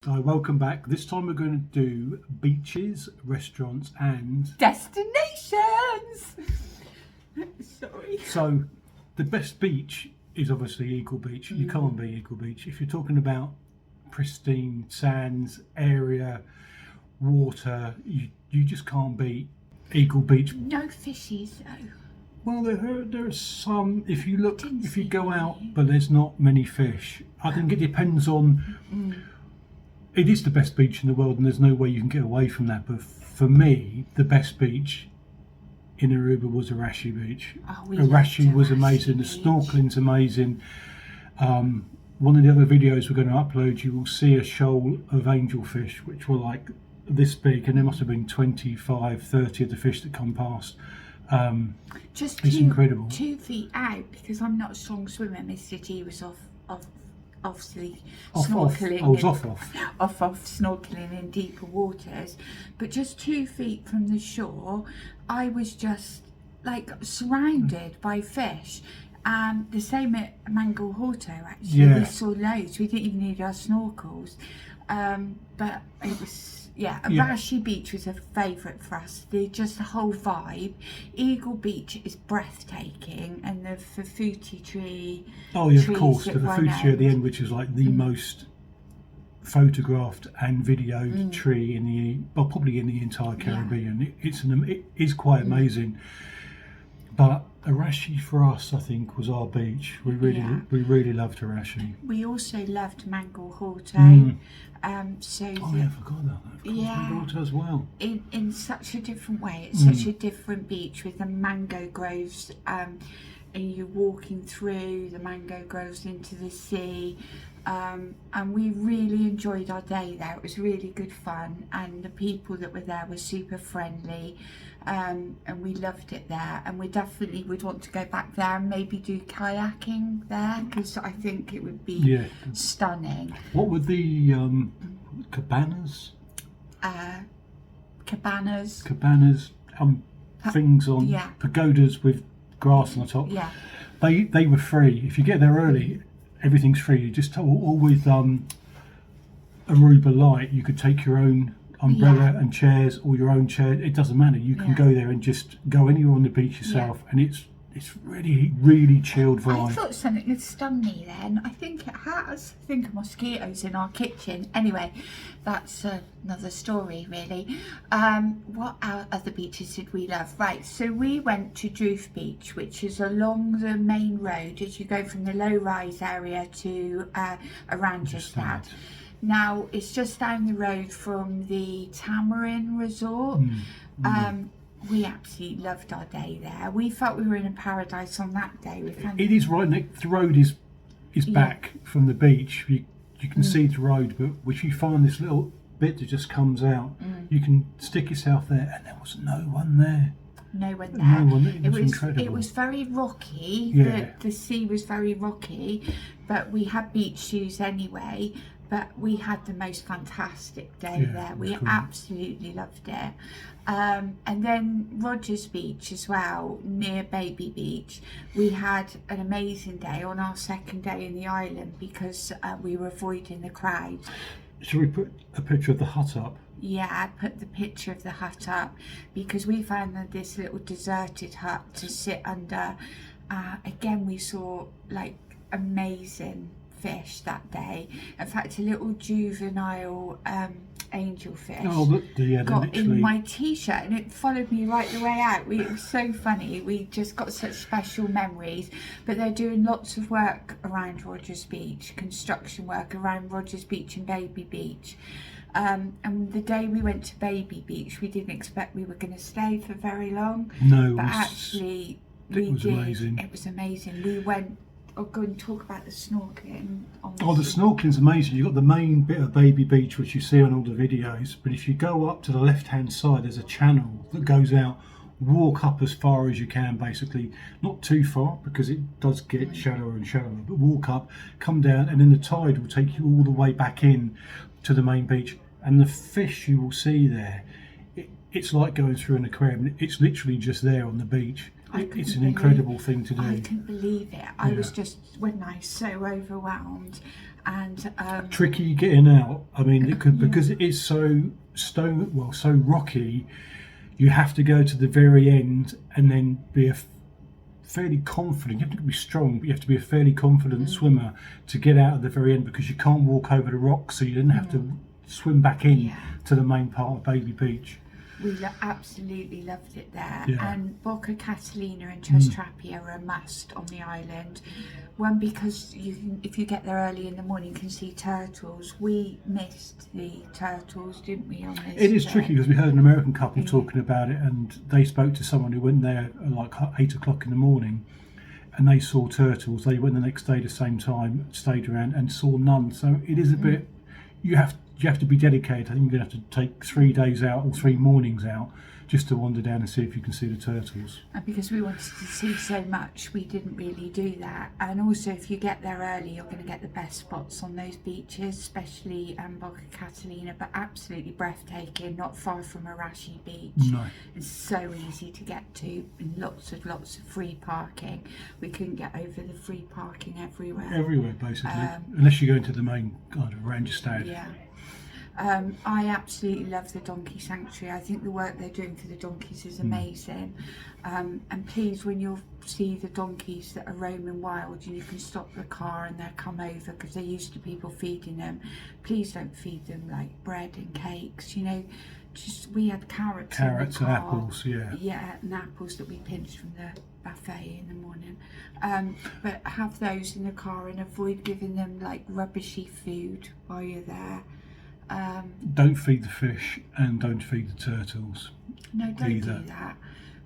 Hi, welcome back. This time we're going to do beaches, restaurants and destinations. Sorry. So the best beach is obviously Eagle Beach. You can't beat Eagle Beach. If you're talking about pristine sands, area, water, you just can't beat Eagle Beach. No fishies though. Well, there are some. If you look, if you go out, but there's not many fish. I think it depends on. It is the best beach in the world, and there's no way you can get away from that. But for me, the best beach in Aruba was Arashi Beach. Arashi was amazing. The snorkeling's amazing. One of the other videos we're going to upload, you will see a shoal of angelfish, which were like this big, and there must have been 25, 30 of the fish that come past. Just it's incredible. 2 feet out, because I'm not a strong swimmer. Mr. G was obviously snorkeling. Off snorkeling in deeper waters, but just 2 feet from the shore, I was just like surrounded by fish. The same at Mango Horto actually. We saw loads. We didn't even need our snorkels, but it was. Arashi Beach was a favourite for us. The whole vibe. Eagle Beach is breathtaking, and the Fufuti tree. Oh yeah, of course, the Fufuti tree at the end, which is like the most photographed and videoed tree in the, well, probably in the entire Caribbean. It is quite amazing. But Arashi for us, I think, was our beach. We really loved Arashi. We also loved Mango Horto. I forgot about that. Mango Horto as well. In such a different way. It's such a different beach with the mango groves, and you're walking through the mango groves into the sea. And we really enjoyed our day there. It was really good fun, and the people that were there were super friendly, and we loved it there. And we definitely would want to go back there and maybe do kayaking there, because I think it would be stunning. What were the cabanas? Cabanas. Things on pagodas with grass on the top. Yeah. They were free. If you get there early, everything's free. You just all with Aruba Light, you could take your own umbrella and chairs, or your own chair. It doesn't matter. You can go there and just go anywhere on the beach yourself, and it's really chilled vibe. I thought something had stung me then. I think it has. I think a mosquito's in our kitchen. Anyway, that's another story really. What other beaches did we love? Right, so we went to Droof Beach, which is along the main road as you go from the low-rise area to Oranjestad. Now, it's just down the road from the Tamarin Resort. We absolutely loved our day there. We felt we were in a paradise on that day. It is right next. The road is back from the beach. You can see the road, but if you find this little bit that just comes out, you can stick yourself there, and there was no one there. No one there. It was incredible. It was very rocky. The sea was very rocky, but we had beach shoes anyway. But we had the most fantastic day there. We absolutely loved it. And then Rogers Beach as well, near Baby Beach. We had an amazing day on our second day in the island, because we were avoiding the crowd. Should we put a picture of the hut up? Yeah, I put the picture of the hut up, because we found that this little deserted hut to sit under. Again, we saw like amazing fish that day. In fact, a little juvenile angelfish got in my t-shirt, and it followed me right the way out. It was so funny. We just got such special memories. But they're doing lots of work around Rogers Beach, construction work around Rogers Beach and Baby Beach. And the day we went to Baby Beach, we didn't expect we were going to stay for very long. No, but actually we did. Amazing. It was amazing. We went. I'll go and talk about the snorkeling. The snorkeling's amazing. You've got the main bit of Baby Beach, which you see on all the videos, but if you go up to the left-hand side, there's a channel that goes out. Walk up as far as you can, basically. Not too far, because it does get shallower and shallower, but walk up, come down, and then the tide will take you all the way back in to the main beach. And the fish you will see there, it's like going through an aquarium. It's literally just there on the beach. It's an incredible thing to do. I couldn't believe it. I was just, when I was so overwhelmed. and tricky getting out. I mean, it could, because it is so so rocky. You have to go to the very end and then be fairly confident. You have to be strong, but you have to be a fairly confident swimmer to get out at the very end, because you can't walk over the rocks, so you then have to swim back in to the main part of Bailey Beach. We absolutely loved it there. Yeah. And Boca Catalina and Trestrapi are a must on the island. One, because you can, if you get there early in the morning, you can see turtles. We missed the turtles, didn't we, on this It is trip? tricky, because we heard an American couple talking about it, and they spoke to someone who went there at like 8 o'clock in the morning, and they saw turtles. They went the next day the same time, stayed around and saw none. So it is a bit, you have to be dedicated. I think you're going to have to take 3 days out or 3 mornings out just to wander down and see if you can see the turtles. And because we wanted to see so much, we didn't really do that. And also, if you get there early, you're going to get the best spots on those beaches, especially Boca Catalina, but absolutely breathtaking, not far from Arashi Beach. No. It's so easy to get to, and lots of free parking. We couldn't get over the free parking everywhere. Everywhere, basically, unless you go into the main kind of ranger stand. Yeah. I absolutely love the donkey sanctuary. I think the work they're doing for the donkeys is amazing. And please, when you see the donkeys that are roaming wild, you can stop the car and they'll come over, because they're used to people feeding them. Please don't feed them like bread and cakes, you know. Just, we had carrots in the car. And apples, yeah, and apples that we pinched from the buffet in the morning. But have those in the car, and avoid giving them like rubbishy food while you're there. Don't feed the fish, and don't feed the turtles. No, don't either. do that.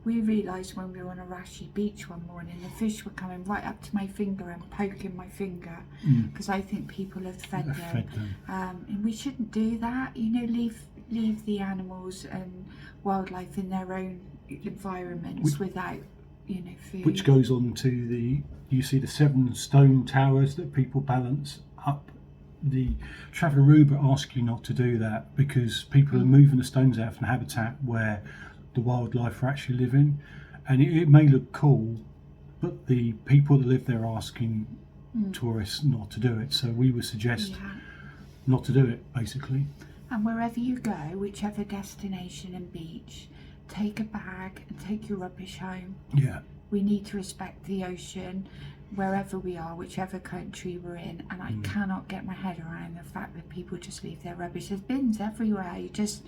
We realised when we were on Arashi Beach one morning, the fish were coming right up to my finger and poking my finger, because I think people have fed them. And we shouldn't do that. You know, leave the animals and wildlife in their own environments without, you know, food. Which goes on to you see the 7 stone towers that people balance up. The Travel Aruba ask you not to do that, because people are moving the stones out from habitat where the wildlife are actually living, and it may look cool, but the people that live there are asking tourists not to do it. So we would suggest not to do it, basically. And wherever you go, whichever destination and beach, take a bag and take your rubbish home. Yeah. We need to respect the ocean wherever we are, whichever country we're in, and I cannot get my head around the fact that people just leave their rubbish. There's bins everywhere. You just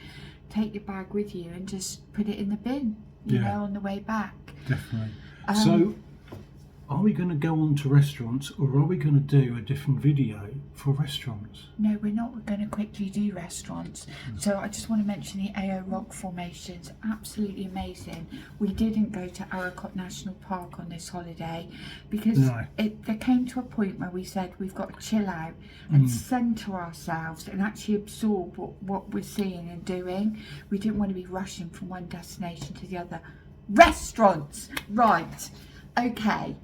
take your bag with you and just put it in the bin, you know, on the way back. Definitely. So are we going to go on to restaurants, or are we going to do a different video for restaurants? No, we're not. We're going to quickly do restaurants. So I just want to mention the AO rock formations. Absolutely amazing. We didn't go to Arcot National Park on this holiday, because there came to a point where we said we've got to chill out and centre ourselves and actually absorb what we're seeing and doing. We didn't want to be rushing from one destination to the other. Restaurants! Right. Okay.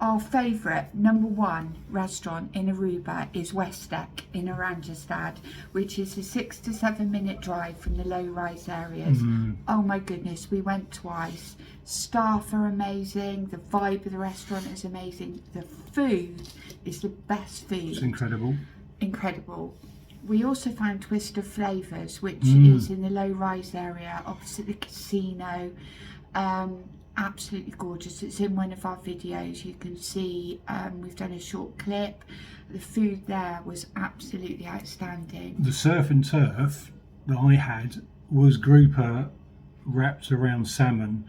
Our favourite #1 restaurant in Aruba is Westec in Oranjestad, which is a 6 to 7 minute drive from the low-rise areas. Oh my goodness, we went twice. Staff are amazing, the vibe of the restaurant is amazing, the food is the best food. It's incredible. Incredible. We also found Twist of Flavours, which is in the low-rise area opposite the casino. Absolutely gorgeous. It's in one of our videos. You can see we've done a short clip. The food there was absolutely outstanding. The surf and turf that I had was grouper wrapped around salmon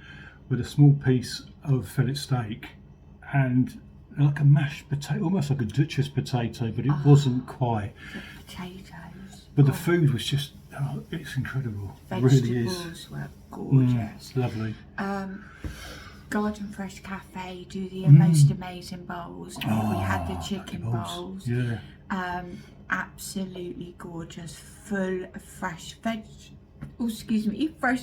with a small piece of fillet steak and like a mashed potato, almost like a Dutchess potato, but it wasn't quite. The potatoes. But the food was just, it's incredible. It really is. Vegetables were gorgeous. Lovely. Garden Fresh Cafe do the most amazing bowls. And we had the chicken bowls. Yeah. Absolutely gorgeous, full of fresh fresh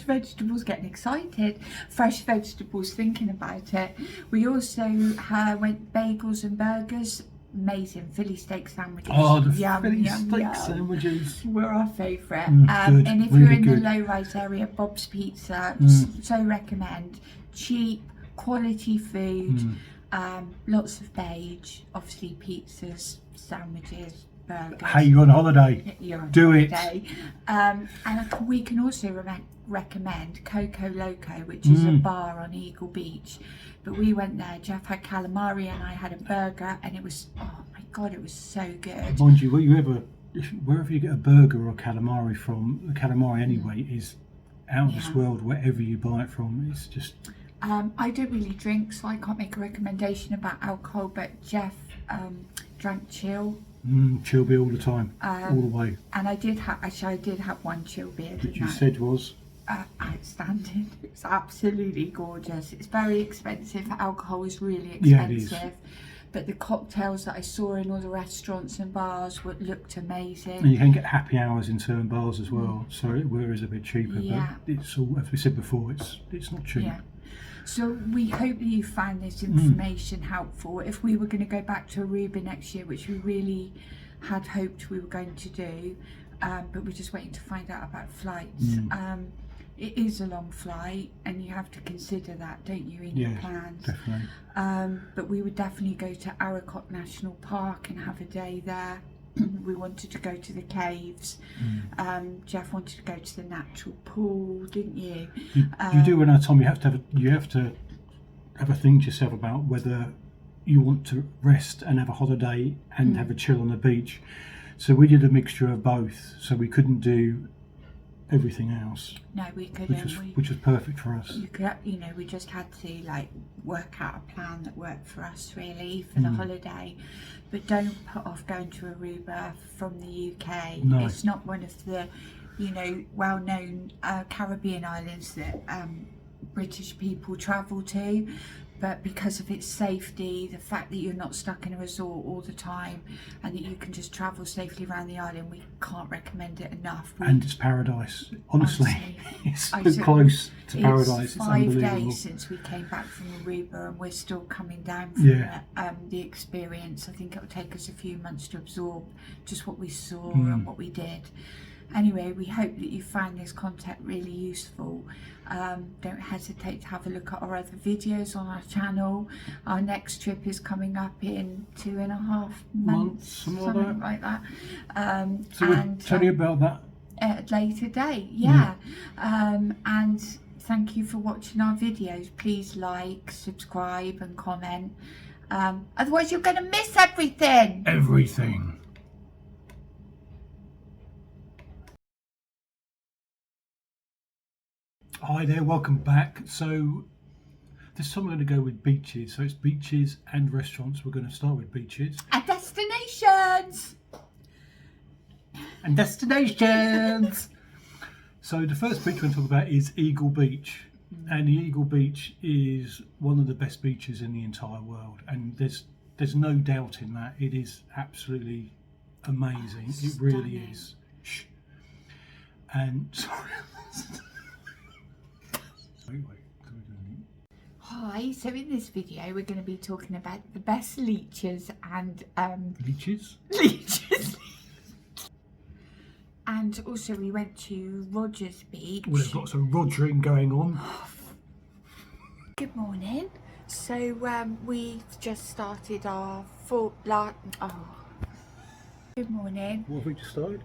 vegetables, getting excited. Fresh vegetables, thinking about it. We also went bagels and burgers. Amazing Philly steak sandwiches. Oh, the Philly steak sandwiches were our favourite. And if you're in the low-rise area, Bob's Pizza, so recommend. Cheap, quality food, lots of beige, obviously pizzas, sandwiches, burgers. Hey, you're on holiday. Do it. And we can also recommend Coco Loco, which is a bar on Eagle Beach. But we went there, Jeff had calamari and I had a burger, and it was, oh my God, it was so good. Mind you, wherever you get a burger or calamari from, the calamari anyway is out of this world wherever you buy it from. It's just... I don't really drink, so I can't make a recommendation about alcohol, but Jeff drank chill. Chill beer all the time, all the way. And I did have one chill beer, which you said was... outstanding. It's absolutely gorgeous. It's very expensive. Alcohol is really expensive. Yeah, it is. But the cocktails that I saw in all the restaurants and bars looked amazing. And you can get happy hours in certain bars as well, so it is a bit cheaper. Yeah. But it's all, as we said before, it's not cheap. Yeah. So we hope that you found this information helpful. If we were going to go back to Aruba next year, which we really had hoped we were going to do, but we're just waiting to find out about flights. It is a long flight, and you have to consider that, don't you, in your plans? Definitely. But we would definitely go to Arukot National Park and have a day there. We wanted to go to the caves. Jeff wanted to go to the natural pool, didn't you? You do, when our time, you have to have a think to yourself about whether you want to rest and have a holiday and have a chill on the beach. So we did a mixture of both. So we couldn't do everything else. No, we couldn't. Which was perfect for us. We just had to work out a plan that worked for us really for the holiday. But don't put off going to Aruba from the UK. No. It's not one of the, well-known Caribbean islands that British people travel to. But because of its safety, the fact that you're not stuck in a resort all the time and that you can just travel safely around the island, we can't recommend it enough. And it's paradise. Honestly, it's so close to paradise. It's 5 days since we came back from Aruba, and we're still coming down from the experience. I think it will take us a few months to absorb just what we saw and what we did. Anyway, we hope that you found this content really useful. Don't hesitate to have a look at our other videos on our channel. Our next trip is coming up in 2.5 months, something like that. So we'll tell you about that at a later date, and thank you for watching our videos. Please like, subscribe and comment. Otherwise you're going to miss everything. Hi there, welcome back. So this time we're going to go with beaches. So it's beaches and restaurants. We're going to start with beaches. And destinations! So the first beach we're going to talk about is Eagle Beach. And the Eagle Beach is one of the best beaches in the entire world. And there's no doubt in that. It is absolutely amazing. It really is. Shh. And sorry. Hi, so in this video we're going to be talking about the best leeches and Leeches? And also we went to Rogers Beach. Well, there's lots of rogering going on. Good morning. So we've just started our Good morning. What have we just started?